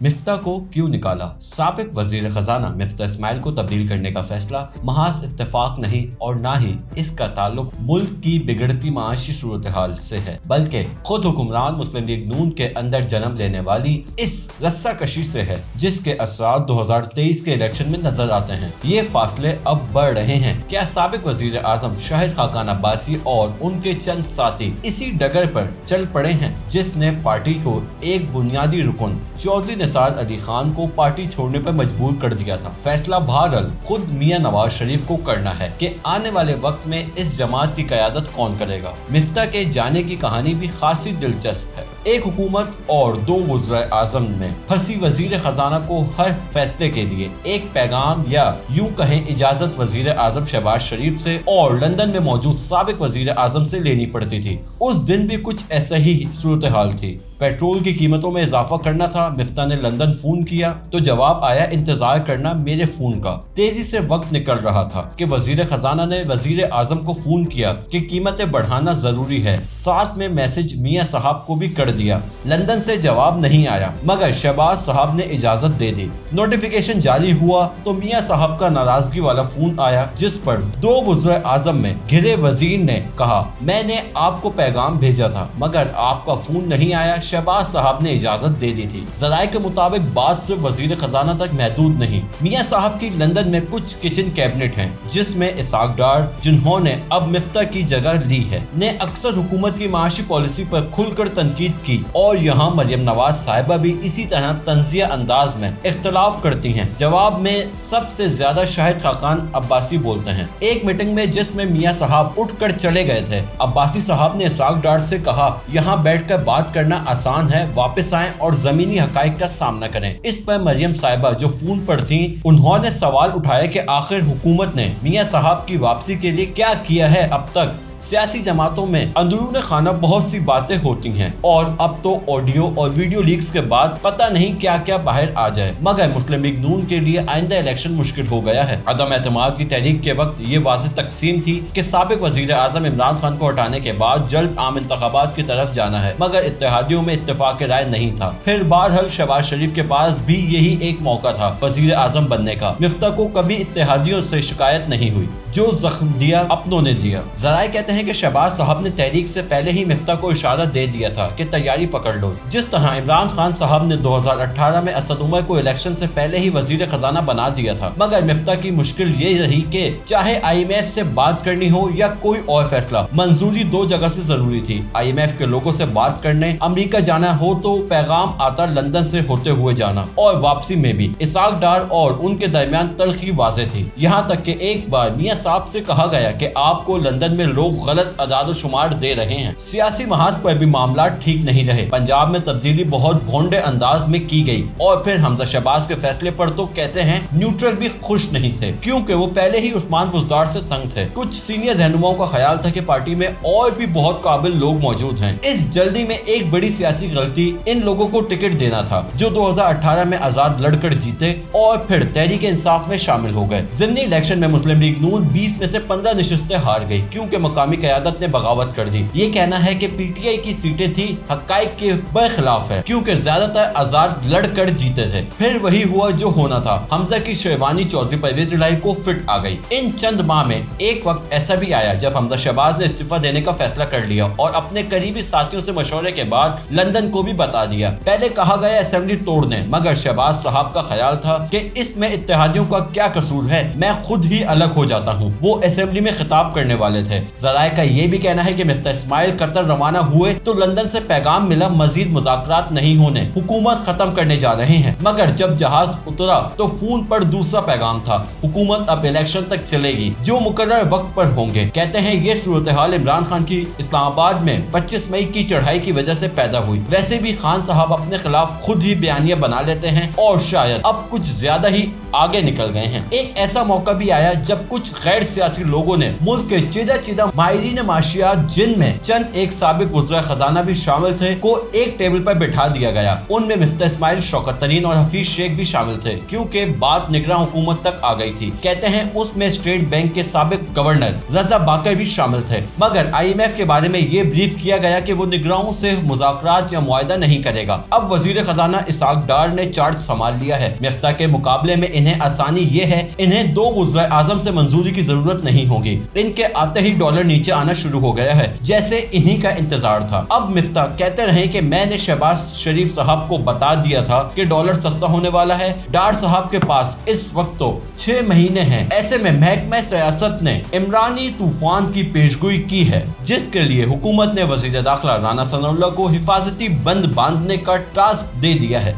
मिफ्ता को क्यों निकाला? साबिक वजीर खजाना मिफ्ता इस्माइल को तब्दील करने का फैसला महज इत्तेफाक नहीं और ना ही इसका ताल्लुक मुल्क की बिगड़ती माशी सूरत हाल से है, बल्कि खुद हुक्मरान मुस्लिम लीग नून के अंदर जन्म लेने वाली इस रस्सा कशी से है, जिसके असरात 2023 के इलेक्शन में नजर आते हैं। ये फासले अब बढ़ रहे हैं। क्या साबिक वजीर आजम शाहिद खाकान अब्बासी और उनके चंद साथी इसी डगर पर चल पड़े हैं जिसने पार्टी को एक बुनियादी रुकन चौधरी निसार अली खान को पार्टी छोड़ने पर मजबूर कर दिया था? फैसला बहरहाल खुद मियां नवाज शरीफ को करना है कि आने वाले वक्त में इस जमात की क़यादत कौन करेगा। मिफ्ता के जाने की कहानी भी खासी दिलचस्प है। एक हुकूमत और दो वज़ीर आज़म में फंसी वजीर खजाना को हर फैसले के लिए एक पैगाम या यूं कहें इजाजत वजीर आजम शहबाज शरीफ से और लंदन में मौजूद साबिक वजीर आजम से लेनी पड़ती थी। उस दिन भी कुछ ऐसा ही सूरत हाल थी। पेट्रोल की कीमतों में इजाफा करना था। मिफ्ता ने लंदन फोन किया तो जवाब आया इंतजार करना मेरे फोन का। तेजी से वक्त निकल रहा था कि वजीर खजाना ने वजीर आजम को फोन किया कि कीमतें बढ़ाना जरूरी है। साथ में मैसेज मियां साहब को भी कर दिया। लंदन से जवाब नहीं आया, मगर शहबाज साहब ने इजाजत दे दी। नोटिफिकेशन जारी हुआ तो मियां साहब का नाराजगी वाला फोन आया, जिस पर दो वज़ीर आजम में घिरे वजीर ने कहा, मैंने आपको पैगाम भेजा था मगर आपका फोन नहीं आया। शहबाज साहब ने इजाजत दे दी थी। जराये के मुताबिक बात सिर्फ वजीर खजाना तक महदूद नहीं। मियां साहब की लंदन में कुछ किचन कैबिनेट हैं, जिसमें इसाक डार, जिन्होंने अब मिफ्ता की जगह ली है, ने अक्सर हुकूमत की माशी पॉलिसी पर खुलकर तनकीद की और यहाँ मरियम नवाज साहिबा भी इसी तरह तंजिया अंदाज में इख्तलाफ करती हैं। जवाब में सबसे ज्यादा शाहिद खाकान अब्बासी बोलते हैं। एक मीटिंग में जिसमें मियां साहब उठकर चले गए थे, अब्बासी साहब ने इसाक डार से कहा, यहाँ बैठकर बात करना आसान है, वापस आएं और जमीनी हकाइक का सामना करें। इस पर मरियम साहिबा जो फोन पर थीं, उन्होंने सवाल उठाया कि आखिर हुकूमत ने मियां साहब की वापसी के लिए क्या किया है अब तक। सियासी जमातों में अंदरूनी खाना बहुत सी बातें होती हैं और अब तो ऑडियो और वीडियो लीक्स के बाद पता नहीं क्या क्या बाहर आ जाए, मगर मुस्लिम लीग नून के लिए आइंदा इलेक्शन मुश्किल हो गया है। अदम एतमाद की तहरीक के वक्त ये वाज़ेह तकसीम थी कि साबिक वजीर आजम इमरान खान को हटाने के बाद जल्द आम इंतखाबात की तरफ जाना है, मगर इत्तेहादियों में इत्तेफाक राय नहीं था। फिर बहरहाल शहबाज शरीफ के पास भी यही एक मौका था वजीर आजम बनने का। मिफ्ता को कभी इत्तेहादियों से शिकायत नहीं हुई, जो जख्म दिया अपनों ने दिया। जराये कहते हैं कि शहबाज साहब ने तहरीक से पहले ही मिफ्ता को इशारा दे दिया था कि तैयारी पकड़ लो। जिस तरह इमरान खान साहब ने 2018 में असद उमर को इलेक्शन से पहले ही वजीर खजाना बना दिया था, मगर मिफ्ता की मुश्किल ये रही कि चाहे IMF से बात करनी हो या कोई और फैसला, मंजूरी दो जगह से जरूरी थी। IMF के लोगों से बात करने अमेरिका जाना हो तो पैगाम आता लंदन से होते हुए जाना, और वापसी में भी इसाक डार और उनके दरमियान तलखी वाज़ेह थी। यहाँ तक कि एक बार मियां साहब से कहा गया कि आपको लंदन में लोग गलत अदाद शुमार दे रहे हैं। सियासी महाज पर भी मामला ठीक नहीं रहे। पंजाब में तब्दीली बहुत भोंडे अंदाज में की गई और फिर हमजा शहबाज के फैसले पर तो कहते हैं न्यूट्रल भी खुश नहीं थे, क्योंकि वो पहले ही उस्मान बुज़दार से तंग थे। कुछ सीनियर रहनुमाओं का ख्याल था कि पार्टी में और भी बहुत काबिल लोग मौजूद हैं। इस जल्दी में एक बड़ी सियासी गलती इन लोगों को टिकट देना था जो 2018 में आजाद लड़कर जीते और फिर तहरीक इंसाफ में शामिल हो गए। ज़िमनी इलेक्शन में मुस्लिम लीग नून 20 में से 15 नशिस्तें हार गई, क्योंकि मकामी क़यादत ने बगावत कर दी। ये कहना है कि PTI की सीटें थी हकाइक के बरखिलाफ है, क्योंकि ज्यादातर आजाद लड़कर जीते थे। फिर वही हुआ जो होना था। हमजा की शेरवानी चौधरी परवेज इलाही को फिट आ गई। इन चंद माह में एक वक्त ऐसा भी आया जब हमजा शहबाज ने इस्तीफा देने का फैसला कर लिया और अपने करीबी साथियों से मशवरे के बाद लंदन को भी बता दिया। पहले कहा गया असेंबली तोड़ने, मगर शहबाज साहब का ख्याल था कि इसमें इत्तेहादियों का क्या कसूर है, मैं खुद ही अलग हो जाता हूँ। वो असेंबली में खिताब करने वाले थे। जराये का ये भी कहना है कि मिफ्ता इस्माइल कतर रवाना हुए तो लंदन से पैगाम मिला मजीद मुज़ाकरात नहीं होने, हुकूमत खत्म करने जा रहे हैं। मगर जब जहाज उतरा तो फोन पर दूसरा पैगाम था, हुकूमत अब इलेक्शन तक चलेगी जो मुकर्रर वक्त पर होंगे। कहते हैं ये सूरत हाल इमरान खान की इस्लामाबाद में 25 मई की चढ़ाई की वजह से पैदा हुई। वैसे भी खान साहब अपने खिलाफ खुद ही बयानिया बना लेते हैं और शायद अब कुछ ज्यादा ही आगे निकल गए हैं। एक ऐसा मौका भी आया जब कुछ गैर सियासी लोगों ने मुल्क के चीदा ماہرین معاشیات جن میں چند ایک سابق وزراء خزانہ بھی شامل تھے کو ایک ٹیبل پر بٹھا دیا گیا۔ ان میں مفتاح اسماعیل، شوکت ترین اور حفیظ شیخ بھی شامل تھے، کیونکہ بات نگراں حکومت تک آ گئی تھی۔ کہتے ہیں اس میں اسٹیٹ بینک کے سابق گورنر رضا باکر بھی شامل تھے، مگر IMF کے بارے میں یہ بریف کیا گیا کہ وہ نگراں سے مذاکرات یا معاہدہ نہیں کرے گا۔ اب وزیر خزانہ اسحاق ڈار نے چارج سنبھال لیا ہے۔ مفتاح کے مقابلے میں انہیں آسانی یہ ہے، انہیں 2 وزراء اعظم سے منظوری کی ضرورت نہیں ہوگی۔ ان کے آتے ہی ڈالر نیچے آنا شروع ہو گیا ہے، جیسے انہی کا انتظار تھا۔ اب مفتاح کہتے رہے کہ میں نے شہباز شریف صاحب کو بتا دیا تھا کہ ڈالر سستا ہونے والا ہے۔ ڈار صاحب کے پاس اس وقت تو 6 مہینے ہیں، ایسے میں محکمہ سیاست نے عمرانی طوفان کی پیشگوئی کی ہے، جس کے لیے حکومت نے وزیر داخلہ رانا ثناءاللہ کو حفاظتی بند باندھنے کا ٹاسک دے دیا ہے۔